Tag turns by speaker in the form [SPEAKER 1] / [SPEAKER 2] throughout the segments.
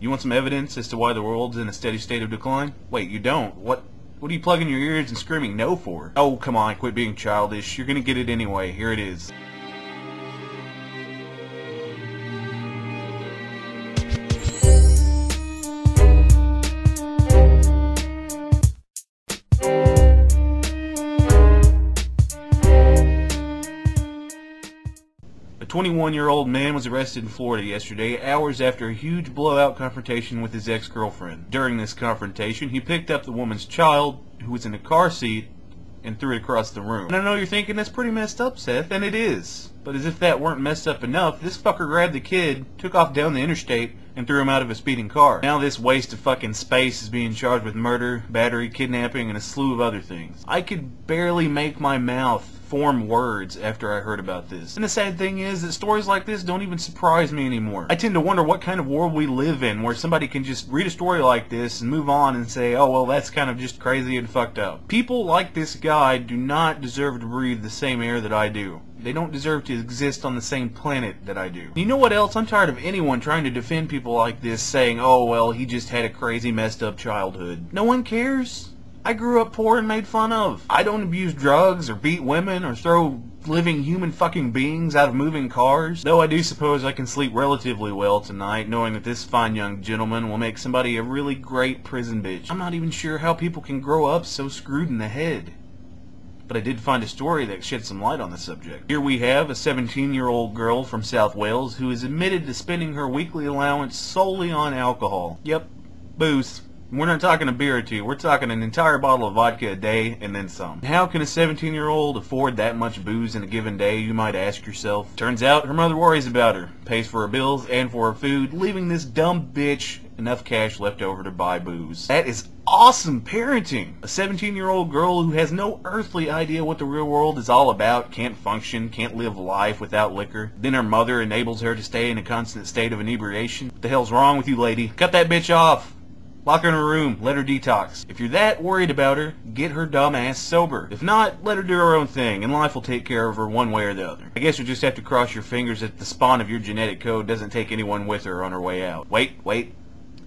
[SPEAKER 1] You want some evidence as to why the world's in a steady state of decline? Wait, you don't? What are you plugging your ears and screaming no for? Oh, come on, quit being childish. You're gonna get it anyway. Here it is. A 21-year-old man was arrested in Florida yesterday, hours after a huge blowout confrontation with his ex-girlfriend. During this confrontation, he picked up the woman's child, who was in a car seat, and threw it across the room. And I know you're thinking that's pretty messed up, Seth, and it is. But as if that weren't messed up enough, this fucker grabbed the kid, took off down the interstate, and threw him out of a speeding car. Now this waste of fucking space is being charged with murder, battery, kidnapping, and a slew of other things. I could barely make my mouth form words after I heard about this. And the sad thing is that stories like this don't even surprise me anymore. I tend to wonder what kind of world we live in where somebody can just read a story like this and move on and say, oh well, that's kind of just crazy and fucked up. People like this guy do not deserve to breathe the same air that I do. They don't deserve to exist on the same planet that I do. You know what else? I'm tired of anyone trying to defend people like this saying, oh well, he just had a crazy messed up childhood. No one cares. I grew up poor and made fun of. I don't abuse drugs or beat women or throw living human fucking beings out of moving cars. Though I do suppose I can sleep relatively well tonight, knowing that this fine young gentleman will make somebody a really great prison bitch. I'm not even sure how people can grow up so screwed in the head. But I did find a story that shed some light on the subject. Here we have a 17-year-old girl from South Wales who is admitted to spending her weekly allowance solely on alcohol. Yep, booze. We're not talking a beer or two, we're talking an entire bottle of vodka a day and then some. How can a 17-year-old afford that much booze in a given day, you might ask yourself? Turns out her mother worries about her, pays for her bills and for her food, leaving this dumb bitch enough cash left over to buy booze. That is awesome parenting! A 17-year-old girl who has no earthly idea what the real world is all about, can't function, can't live life without liquor. Then her mother enables her to stay in a constant state of inebriation. What the hell's wrong with you, lady? Cut that bitch off! Lock her in her room, let her detox. If you're that worried about her, get her dumb ass sober. If not, let her do her own thing, and life will take care of her one way or the other. I guess you'll just have to cross your fingers that the spawn of your genetic code doesn't take anyone with her on her way out. Wait.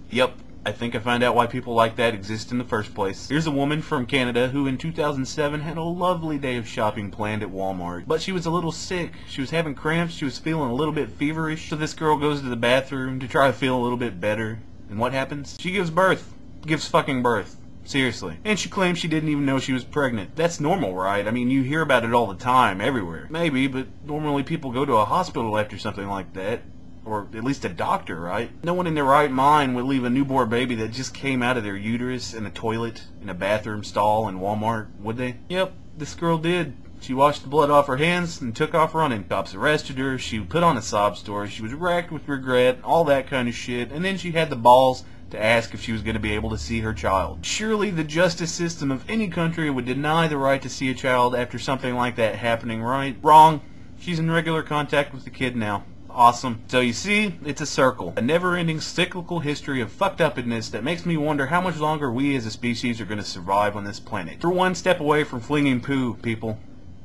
[SPEAKER 1] Yep, I think I found out why people like that exist in the first place. Here's a woman from Canada who in 2007 had a lovely day of shopping planned at Walmart. But she was a little sick. She was having cramps, she was feeling a little bit feverish, so this girl goes to the bathroom to try to feel a little bit better. And what happens? She gives birth. Gives fucking birth. Seriously. And she claims she didn't even know she was pregnant. That's normal, right? I mean, you hear about it all the time, everywhere. Maybe, but normally people go to a hospital after something like that. Or at least a doctor, right? No one in their right mind would leave a newborn baby that just came out of their uterus in a toilet, in a bathroom stall in Walmart, would they? Yep, this girl did. She washed the blood off her hands and took off running. Cops arrested her, she put on a sob story, she was racked with regret, all that kind of shit, and then she had the balls to ask if she was going to be able to see her child. Surely the justice system of any country would deny the right to see a child after something like that happening, right? Wrong. She's in regular contact with the kid now. Awesome. So you see, it's a circle. A never-ending cyclical history of fucked upness that makes me wonder how much longer we as a species are going to survive on this planet. We're one step away from flinging poo, people.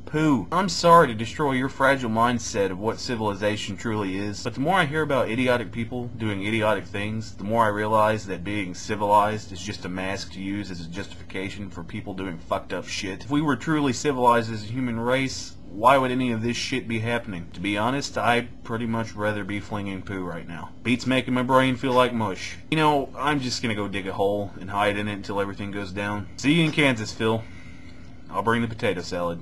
[SPEAKER 1] Poo. I'm sorry to destroy your fragile mindset of what civilization truly is, but the more I hear about idiotic people doing idiotic things, the more I realize that being civilized is just a mask to use as a justification for people doing fucked up shit. If we were truly civilized as a human race, why would any of this shit be happening? To be honest, I'd pretty much rather be flinging poo right now. Beats making my brain feel like mush. You know, I'm just gonna go dig a hole and hide in it until everything goes down. See you in Kansas, Phil. I'll bring the potato salad.